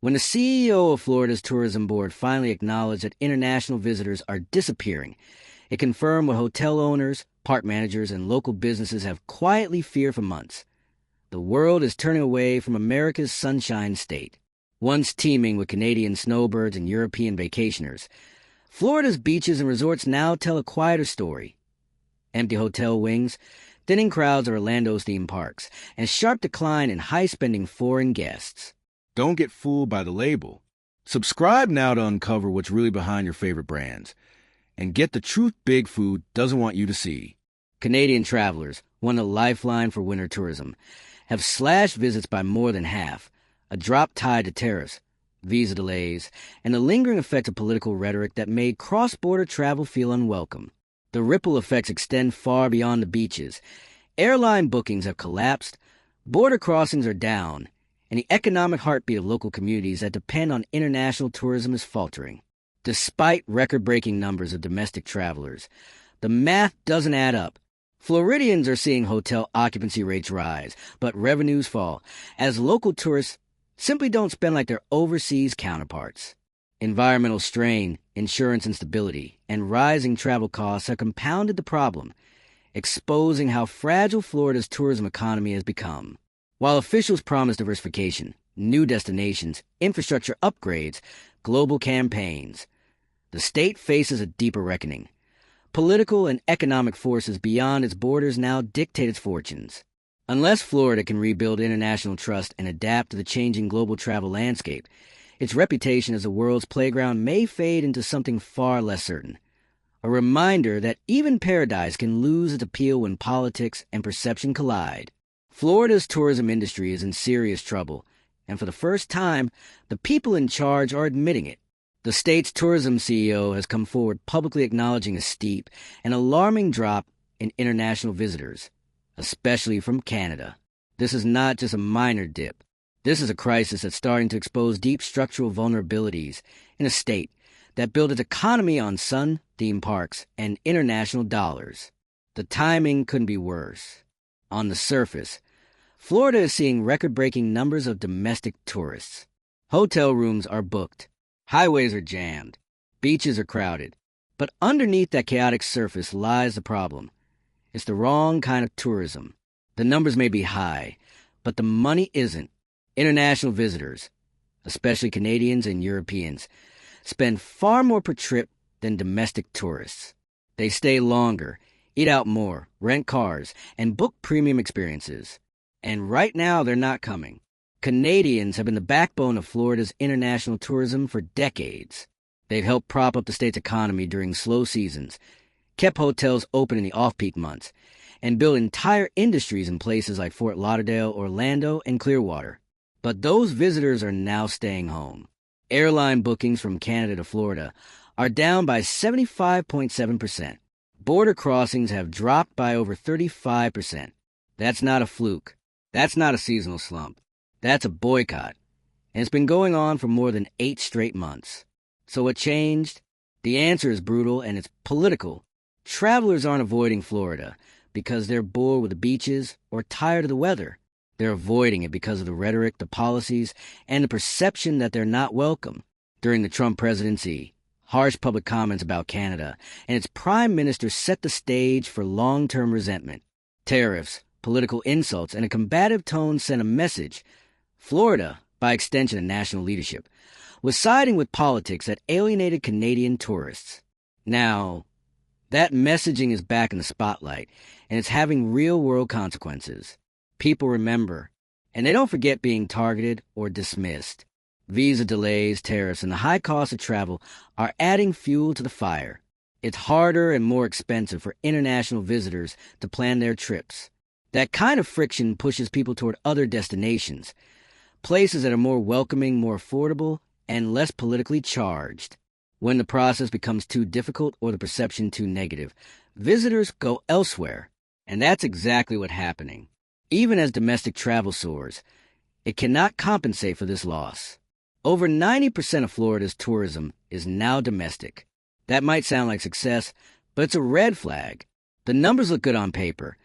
When the CEO of Florida's tourism board finally acknowledged that international visitors are disappearing, it confirmed what hotel owners, park managers, and local businesses have quietly feared for months. The world is turning away from America's Sunshine State. Once teeming with Canadian snowbirds and European vacationers, Florida's beaches and resorts now tell a quieter story. Empty hotel wings, thinning crowds of Orlando's theme parks, and sharp decline in high-spending foreign guests. Don't get fooled by the label. Subscribe now to uncover what's really behind your favorite brands. And get the truth Big Food doesn't want you to see. Canadian travelers, one a lifeline for winter tourism, have slashed visits by more than half, a drop tied to tariffs, visa delays, and the lingering effect of political rhetoric that made cross-border travel feel unwelcome. The ripple effects extend far beyond the beaches. Airline bookings have collapsed, border crossings are down, and the economic heartbeat of local communities that depend on international tourism is faltering. Despite record-breaking numbers of domestic travelers, the math doesn't add up. Floridians are seeing hotel occupancy rates rise, but revenues fall, as local tourists simply don't spend like their overseas counterparts. Environmental strain, insurance instability, and rising travel costs have compounded the problem, exposing how fragile Florida's tourism economy has become. While officials promise diversification, new destinations, infrastructure upgrades, global campaigns, the state faces a deeper reckoning. Political and economic forces beyond its borders now dictate its fortunes. Unless Florida can rebuild international trust and adapt to the changing global travel landscape, its reputation as the world's playground may fade into something far less certain. A reminder that even paradise can lose its appeal when politics and perception collide. Florida's tourism industry is in serious trouble, and for the first time, the people in charge are admitting it. The state's tourism CEO has come forward publicly acknowledging a steep and alarming drop in international visitors, especially from Canada. This is not just a minor dip. This is a crisis that's starting to expose deep structural vulnerabilities in a state that built its economy on sun, theme parks, and international dollars. The timing couldn't be worse. On the surface, Florida is seeing record-breaking numbers of domestic tourists. Hotel rooms are booked. Highways are jammed. Beaches are crowded. But underneath that chaotic surface lies the problem. It's the wrong kind of tourism. The numbers may be high, but the money isn't. International visitors, especially Canadians and Europeans, spend far more per trip than domestic tourists. They stay longer, eat out more, rent cars, and book premium experiences. And right now, they're not coming. Canadians have been the backbone of Florida's international tourism for decades. They've helped prop up the state's economy during slow seasons, kept hotels open in the off-peak months, and built entire industries in places like Fort Lauderdale, Orlando, and Clearwater. But those visitors are now staying home. Airline bookings from Canada to Florida are down by 75.7%. Border crossings have dropped by over 35%. That's not a fluke. That's not a seasonal slump. That's a boycott. And it's been going on for more than 8 straight months. So what changed? The answer is brutal and it's political. Travelers aren't avoiding Florida because they're bored with the beaches or tired of the weather. They're avoiding it because of the rhetoric, the policies, and the perception that they're not welcome. During the Trump presidency, harsh public comments about Canada and its prime minister set the stage for long-term resentment. Tariffs, political insults, and a combative tone sent a message. Florida, by extension of national leadership, was siding with politics that alienated Canadian tourists. Now, that messaging is back in the spotlight, and it's having real-world consequences. People remember, and they don't forget being targeted or dismissed. Visa delays, tariffs, and the high cost of travel are adding fuel to the fire. It's harder and more expensive for international visitors to plan their trips. That kind of friction pushes people toward other destinations, places that are more welcoming, more affordable, and less politically charged. When the process becomes too difficult or the perception too negative, visitors go elsewhere. And that's exactly what's happening. Even as domestic travel soars, it cannot compensate for this loss. Over 90% of Florida's tourism is now domestic. That might sound like success, but it's a red flag. The numbers look good on paper,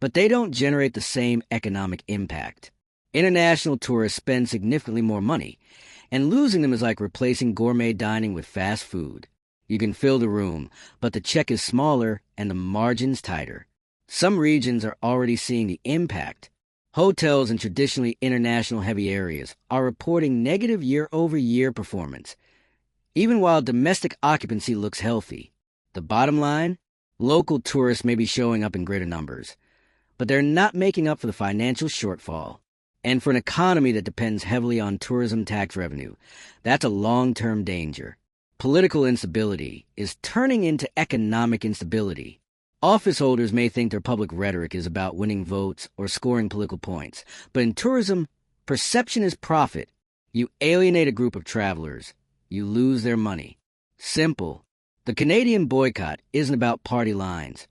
but they don't generate the same economic impact. International tourists spend significantly more money, And losing them is like replacing gourmet dining with fast food. You can fill the room, but the check is smaller and the margins tighter. Some regions are already seeing the impact. Hotels in traditionally international heavy areas are reporting negative year-over-year performance, even while domestic occupancy looks healthy. The bottom line? Local tourists may be showing up in greater numbers, but they're not making up for the financial shortfall. And for an economy that depends heavily on tourism tax revenue, that's a long-term danger. Political instability is turning into economic instability. Office holders may think their public rhetoric is about winning votes or scoring political points, but in tourism, perception is profit. You alienate a group of travelers, you lose their money. Simple. The Canadian boycott isn't about party lines.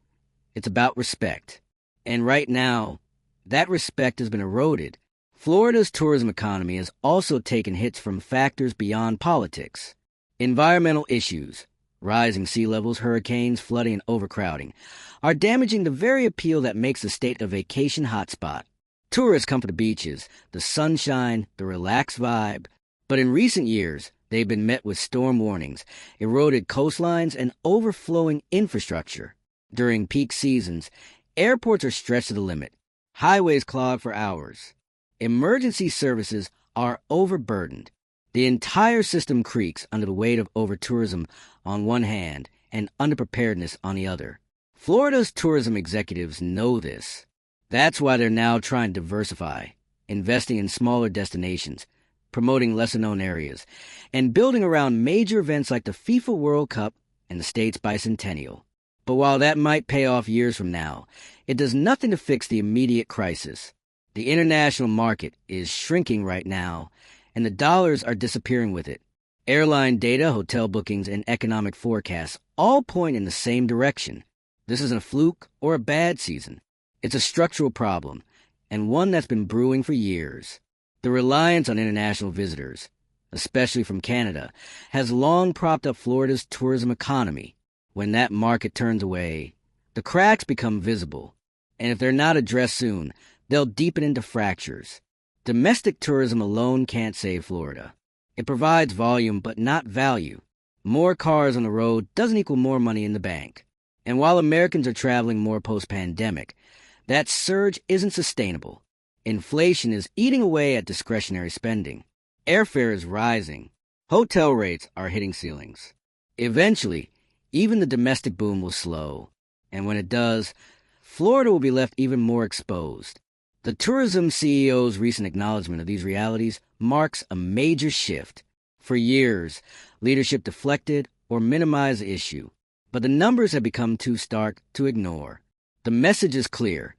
It's about respect. And right now, that respect has been eroded. Florida's tourism economy has also taken hits from factors beyond politics. Environmental issues, rising sea levels, hurricanes, flooding, and overcrowding are damaging the very appeal that makes the state a vacation hotspot. Tourists come for the beaches, the sunshine, the relaxed vibe. But in recent years, they've been met with storm warnings, eroded coastlines, and overflowing infrastructure. During peak seasons, airports are stretched to the limit, highways clogged for hours. Emergency services are overburdened. The entire system creaks under the weight of over-tourism on one hand and underpreparedness on the other. Florida's tourism executives know this. That's why they're now trying to diversify, investing in smaller destinations, promoting lesser-known areas, and building around major events like the FIFA World Cup and the state's bicentennial. But while that might pay off years from now, it does nothing to fix the immediate crisis. The international market is shrinking right now, and the dollars are disappearing with it. Airline data, hotel bookings, and economic forecasts all point in the same direction. This isn't a fluke or a bad season. It's a structural problem, and one that's been brewing for years. The reliance on international visitors, especially from Canada, has long propped up Florida's tourism economy. When that market turns away, the cracks become visible, and if they're not addressed soon, they'll deepen into fractures. Domestic tourism alone can't save Florida. It provides volume but not value. More cars on the road doesn't equal more money in the bank. And while Americans are traveling more post-pandemic, that surge isn't sustainable. Inflation is eating away at discretionary spending. Airfare is rising. Hotel rates are hitting ceilings. Eventually, even the domestic boom will slow. And when it does, Florida will be left even more exposed. The tourism CEO's recent acknowledgement of these realities marks a major shift. For years, leadership deflected or minimized the issue, but the numbers have become too stark to ignore. The message is clear.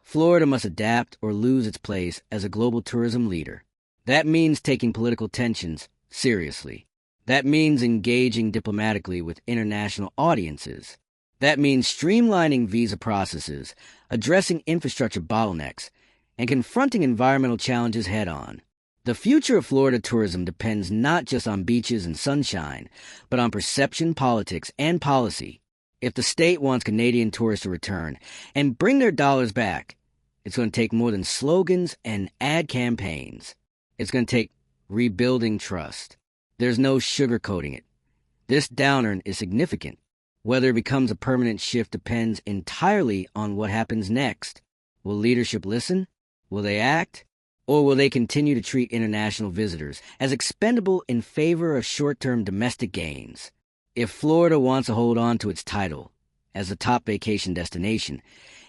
Florida must adapt or lose its place as a global tourism leader. That means taking political tensions seriously. That means engaging diplomatically with international audiences. That means streamlining visa processes, addressing infrastructure bottlenecks, and confronting environmental challenges head-on. The future of Florida tourism depends not just on beaches and sunshine, but on perception, politics, and policy. If the state wants Canadian tourists to return and bring their dollars back, it's going to take more than slogans and ad campaigns. It's going to take rebuilding trust. There's no sugarcoating it. This downturn is significant. Whether it becomes a permanent shift depends entirely on what happens next. Will leadership listen? Will they act? Or will they continue to treat international visitors as expendable in favor of short-term domestic gains? If Florida wants to hold on to its title as a top vacation destination,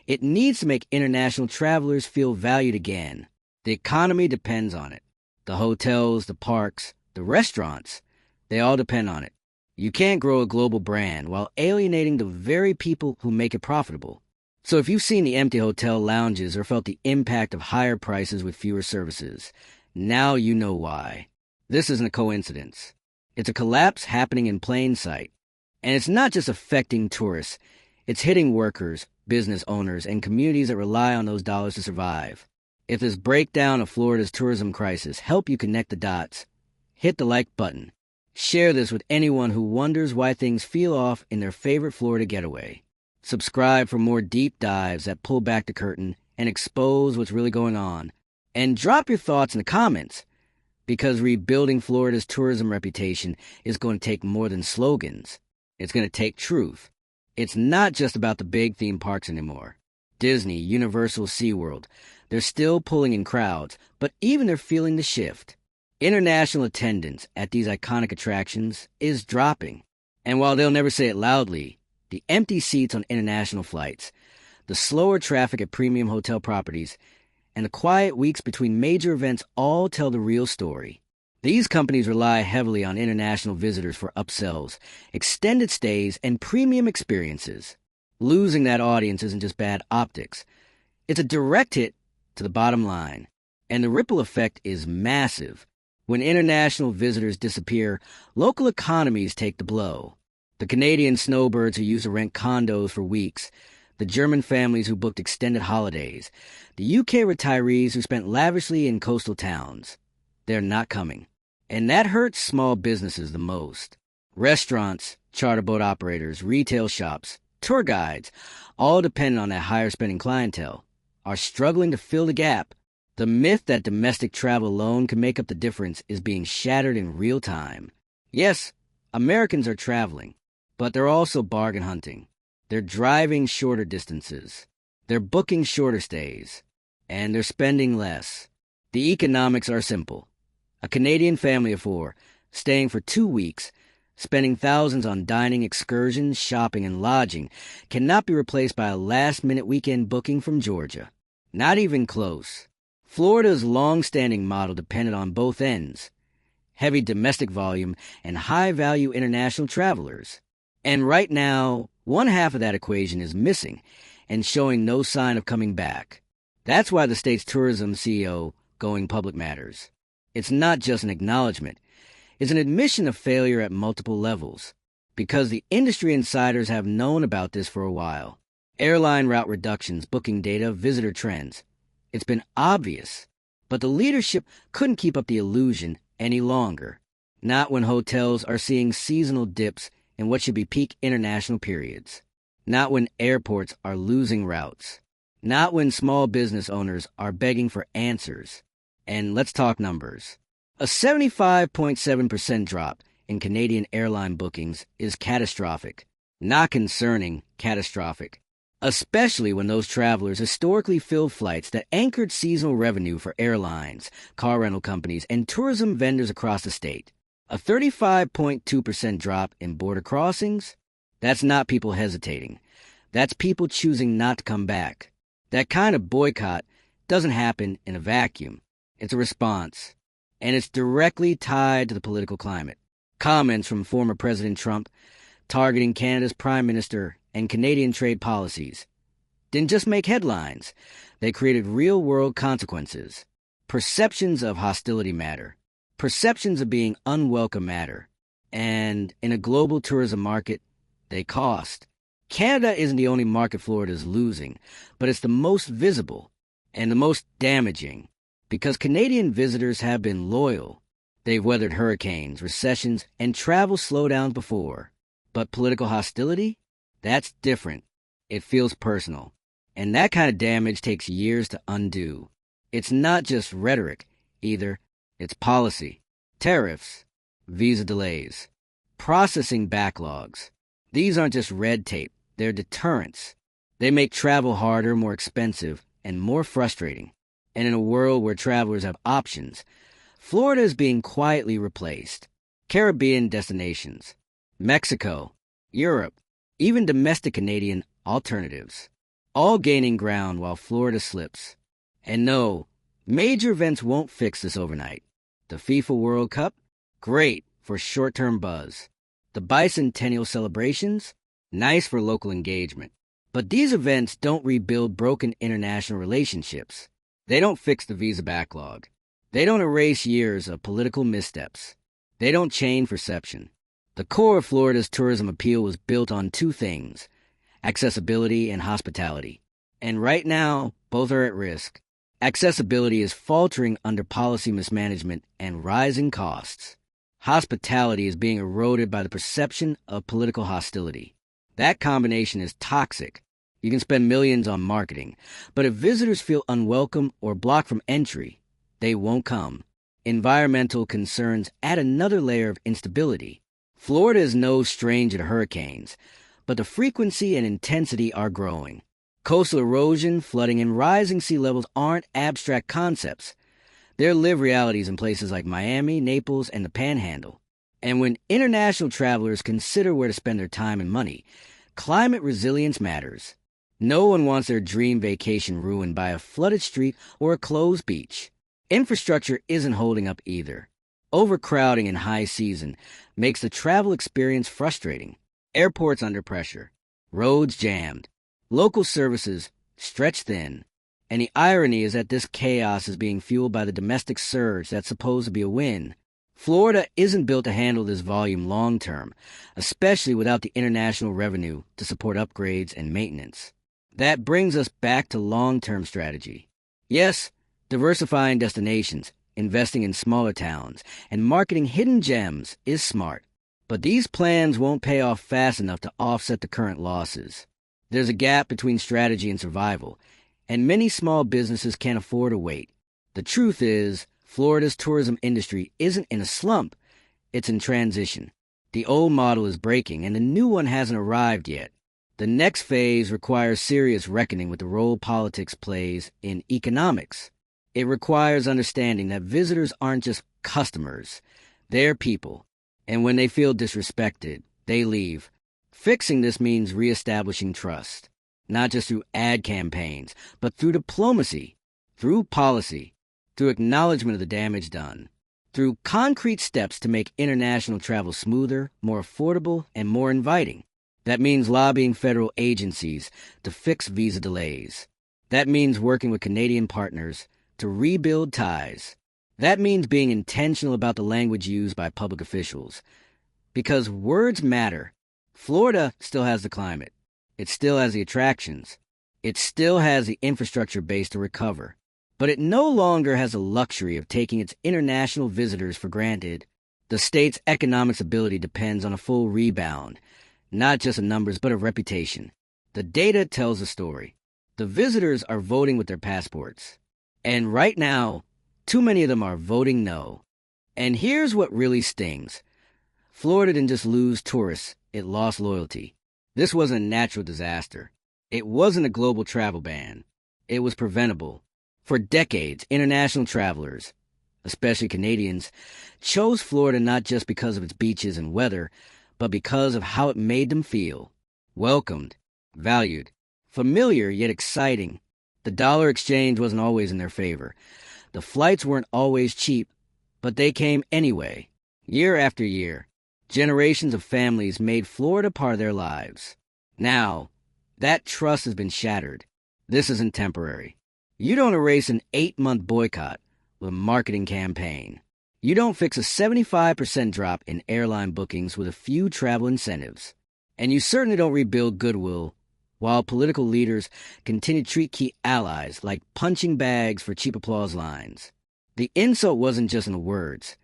it needs to make international travelers feel valued again. The economy depends on it. The hotels, the parks, the restaurants, they all depend on it. You can't grow a global brand while alienating the very people who make it profitable. So if you've seen the empty hotel lounges or felt the impact of higher prices with fewer services, now you know why. This isn't a coincidence. It's a collapse happening in plain sight. And it's not just affecting tourists. It's hitting workers, business owners, and communities that rely on those dollars to survive. If this breakdown of Florida's tourism crisis helped you connect the dots, hit the like button. Share this with anyone who wonders why things feel off in their favorite Florida getaway. Subscribe for more deep dives that pull back the curtain and expose what's really going on. And drop your thoughts in the comments, Because rebuilding Florida's tourism reputation is going to take more than slogans. It's going to take truth. It's not just about the big theme parks anymore. Disney, Universal, SeaWorld, they're still pulling in crowds, but even they're feeling the shift. International attendance at these iconic attractions is dropping. And while they'll never say it loudly, the empty seats on international flights, the slower traffic at premium hotel properties, and the quiet weeks between major events all tell the real story. These companies rely heavily on international visitors for upsells, extended stays, and premium experiences. Losing that audience isn't just bad optics. It's a direct hit to the bottom line. And the ripple effect is massive. When international visitors disappear, local economies take the blow. The Canadian snowbirds who used to rent condos for weeks, the German families who booked extended holidays, the UK retirees who spent lavishly in coastal towns. They're not coming. And that hurts small businesses the most. Restaurants, charter boat operators, retail shops, tour guides, all dependent on that higher spending clientele, are struggling to fill the gap. The myth that domestic travel alone can make up the difference is being shattered in real time. Yes, Americans are traveling, but they're also bargain hunting. They're driving shorter distances. They're booking shorter stays. And they're spending less. The economics are simple. A Canadian family of 4, staying for 2 weeks, spending thousands on dining, excursions, shopping, and lodging, cannot be replaced by a last-minute weekend booking from Georgia. Not even close. Florida's long-standing model depended on both ends, heavy domestic volume and high-value international travelers. And right now, one half of that equation is missing and showing no sign of coming back. That's why the state's tourism CEO going public matters. It's not just an acknowledgement. It's an admission of failure at multiple levels, because the industry insiders have known about this for a while. Airline route reductions, booking data, visitor trends. It's been obvious, but the leadership couldn't keep up the illusion any longer. Not when hotels are seeing seasonal dips in what should be peak international periods. Not when airports are losing routes. Not when small business owners are begging for answers. And let's talk numbers. A 75.7% drop in Canadian airline bookings is catastrophic. Not concerning, catastrophic. Especially when those travelers historically filled flights that anchored seasonal revenue for airlines, car rental companies, and tourism vendors across the state. A 35.2% drop in border crossings? That's not people hesitating. That's people choosing not to come back. That kind of boycott doesn't happen in a vacuum. It's a response, and it's directly tied to the political climate. Comments from former President Trump targeting Canada's Prime Minister and Canadian trade policies didn't just make headlines. They created real-world consequences. Perceptions of hostility matter. Perceptions of being unwelcome matter. And in a global tourism market, they cost. Canada isn't the only market Florida is losing, but it's the most visible and the most damaging. Because Canadian visitors have been loyal. They've weathered hurricanes, recessions, and travel slowdowns before. But political hostility? That's different. It feels personal. And that kind of damage takes years to undo. It's not just rhetoric, either. It's policy, tariffs, visa delays, processing backlogs. These aren't just red tape. They're deterrents. They make travel harder, more expensive, and more frustrating. And in a world where travelers have options, Florida is being quietly replaced. Caribbean destinations, Mexico, Europe, even domestic Canadian alternatives, all gaining ground while Florida slips. And no, major events won't fix this overnight. The FIFA World Cup? Great for short-term buzz. The bicentennial celebrations? Nice for local engagement. But these events don't rebuild broken international relationships. They don't fix the visa backlog. They don't erase years of political missteps. They don't change perception. The core of Florida's tourism appeal was built on 2 things, accessibility and hospitality. And right now, both are at risk. Accessibility is faltering under policy mismanagement and rising costs. Hospitality is being eroded by the perception of political hostility. That combination is toxic. You can spend millions on marketing, but if visitors feel unwelcome or blocked from entry, they won't come. Environmental concerns add another layer of instability. Florida is no stranger to hurricanes, but the frequency and intensity are growing. Coastal erosion, flooding, and rising sea levels aren't abstract concepts. They're lived realities in places like Miami, Naples, and the Panhandle. And when international travelers consider where to spend their time and money, climate resilience matters. No one wants their dream vacation ruined by a flooded street or a closed beach. Infrastructure isn't holding up either. Overcrowding in high season makes the travel experience frustrating. Airports under pressure, roads jammed, local services stretched thin. And the irony is that this chaos is being fueled by the domestic surge that's supposed to be a win. Florida isn't built to handle this volume long term, especially without the international revenue to support upgrades and maintenance. That brings us back to long-term strategy. Yes, diversifying destinations, investing in smaller towns, and marketing hidden gems is smart. But these plans won't pay off fast enough to offset the current losses. There's a gap between strategy and survival, and many small businesses can't afford to wait. The truth is, Florida's tourism industry isn't in a slump, it's in transition. The old model is breaking, and the new one hasn't arrived yet. The next phase requires serious reckoning with the role politics plays in economics. It requires understanding that visitors aren't just customers, they're people. And when they feel disrespected, they leave. Fixing this means reestablishing trust, not just through ad campaigns, but through diplomacy, through policy, through acknowledgement of the damage done, through concrete steps to make international travel smoother, more affordable, and more inviting. That means lobbying federal agencies to fix visa delays. That means working with Canadian partners to rebuild ties. That means being intentional about the language used by public officials. Because words matter. Florida still has the climate. It still has the attractions. It still has the infrastructure base to recover. But it no longer has the luxury of taking its international visitors for granted. The state's economic ability depends on a full rebound, not just a numbers, but a reputation. The data tells a story. The visitors are voting with their passports. And right now, too many of them are voting no. And here's what really stings. Florida didn't just lose tourists, it lost loyalty. This wasn't a natural disaster. It wasn't a global travel ban. It was preventable. For decades, international travelers, especially Canadians, chose Florida not just because of its beaches and weather, but because of how it made them feel. Welcomed, valued, familiar yet exciting. The dollar exchange wasn't always in their favor. The flights weren't always cheap, but they came anyway. Year after year, generations of families made Florida part of their lives. Now, that trust has been shattered. This isn't temporary. You don't erase an 8-month boycott with a marketing campaign. You don't fix a 75% drop in airline bookings with a few travel incentives. And you certainly don't rebuild goodwill while political leaders continue to treat key allies like punching bags for cheap applause lines. The insult wasn't just in the words.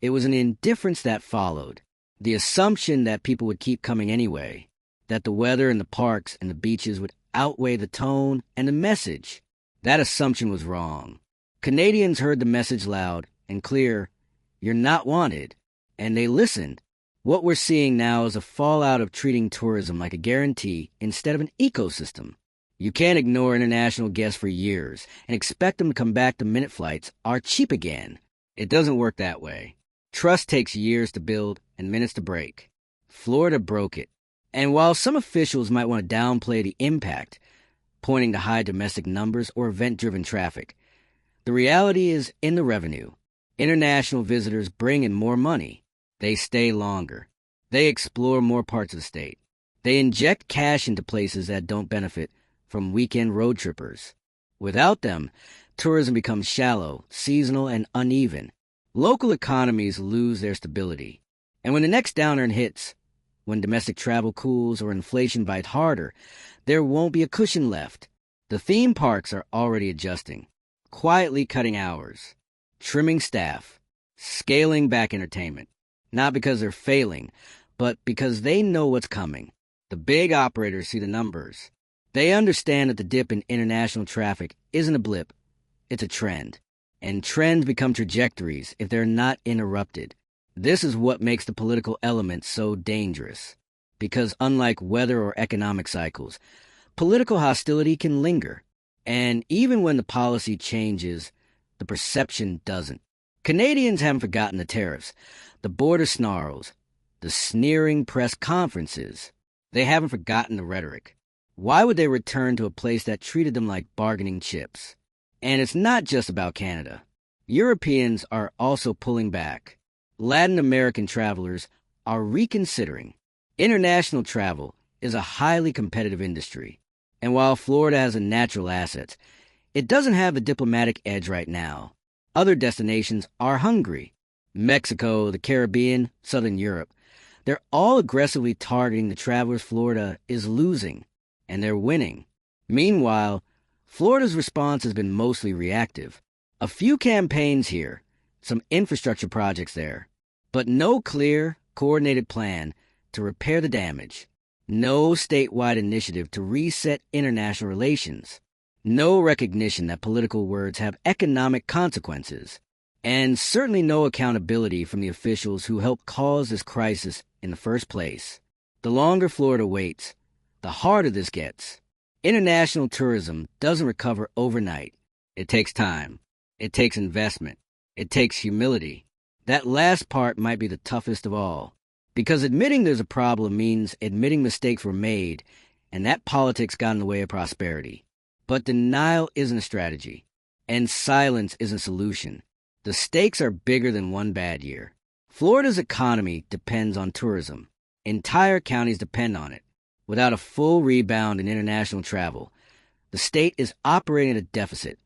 It was an indifference that followed. The assumption that people would keep coming anyway. That the weather and the parks and the beaches would outweigh the tone and the message. That assumption was wrong. Canadians heard the message loud and clear, "You're not wanted," and they listened. What we're seeing now is a fallout of treating tourism like a guarantee instead of an ecosystem. You can't ignore international guests for years and expect them to come back the minute flights are cheap again. It doesn't work that way. Trust takes years to build and minutes to break. Florida broke it. And while some officials might want to downplay the impact, pointing to high domestic numbers or event-driven traffic, the reality is in the revenue. International visitors bring in more money. They stay longer. They explore more parts of the state. They inject cash into places that don't benefit from weekend road trippers. Without them, tourism becomes shallow, seasonal, and uneven. Local economies lose their stability. And when the next downturn hits, when domestic travel cools or inflation bites harder, there won't be a cushion left. The theme parks are already adjusting, quietly cutting hours, trimming staff, scaling back entertainment. Not because they're failing, but because they know what's coming. The big operators see the numbers. They understand that the dip in international traffic isn't a blip, it's a trend. and trends become trajectories if they're not interrupted. This is what makes the political element so dangerous, because unlike weather or economic cycles, political hostility can linger, and even when the policy changes, the perception doesn't. Canadians haven't forgotten the tariffs, the border snarls, the sneering press conferences. They haven't forgotten the rhetoric. Why would they return to a place that treated them like bargaining chips? And it's not just about Canada. Europeans are also pulling back. Latin American travelers are reconsidering. International travel is a highly competitive industry. And while Florida has a natural asset, it doesn't have the diplomatic edge right now. Other destinations are hungry. Mexico, the Caribbean, Southern Europe. They're all aggressively targeting the travelers Florida is losing, and they're winning. Meanwhile, Florida's response has been mostly reactive. A few campaigns here, some infrastructure projects there, but no clear, coordinated plan to repair the damage. No statewide initiative to reset international relations. No recognition that political words have economic consequences. And certainly no accountability from the officials who helped cause this crisis in the first place. The longer Florida waits, the harder this gets. International tourism doesn't recover overnight. It takes time. It takes investment. It takes humility. That last part might be the toughest of all, because admitting there's a problem means admitting mistakes were made, and that politics got in the way of prosperity. But denial isn't a strategy, and silence isn't a solution. The stakes are bigger than one bad year. Florida's economy depends on tourism. Entire counties depend on it. Without a full rebound in international travel, the state is operating at a deficit,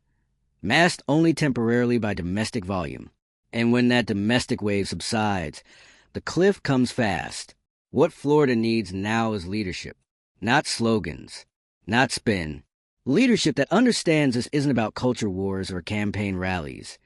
masked only temporarily by domestic volume. And when that domestic wave subsides, the cliff comes fast. What Florida needs now is leadership, not slogans, not spin. Leadership that understands this isn't about culture wars or campaign rallies.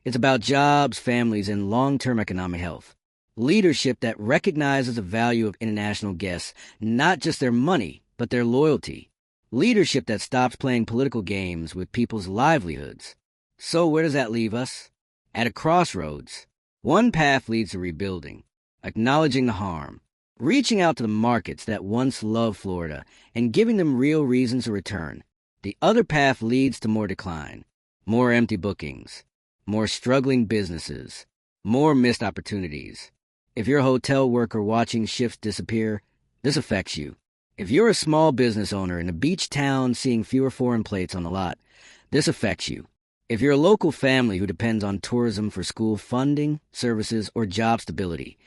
It's about jobs, families, and long-term economic health. Leadership that recognizes the value of international guests, not just their money, but their loyalty. Leadership that stops playing political games with people's livelihoods. So where does that leave us? At a crossroads. One path leads to rebuilding, acknowledging the harm, reaching out to the markets that once loved Florida, and giving them real reasons to return. The other path leads to more decline, more empty bookings, more struggling businesses, more missed opportunities. If you're a hotel worker watching shifts disappear, this affects you. If you're a small business owner in a beach town seeing fewer foreign plates on the lot, this affects you. If you're a local family who depends on tourism for school funding, services, or job stability,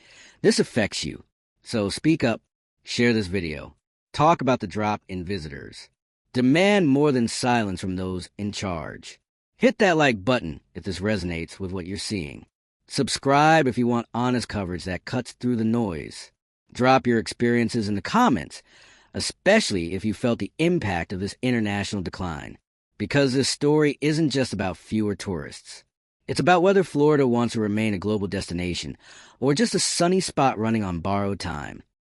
this affects you. So speak up, share this video, talk about the drop in visitors. Demand more than silence from those in charge. Hit that like button if this resonates with what you're seeing. Subscribe if you want honest coverage that cuts through the noise. Drop your experiences in the comments, especially if you felt the impact of this international decline. Because this story isn't just about fewer tourists. It's about whether Florida wants to remain a global destination or just a sunny spot running on borrowed time.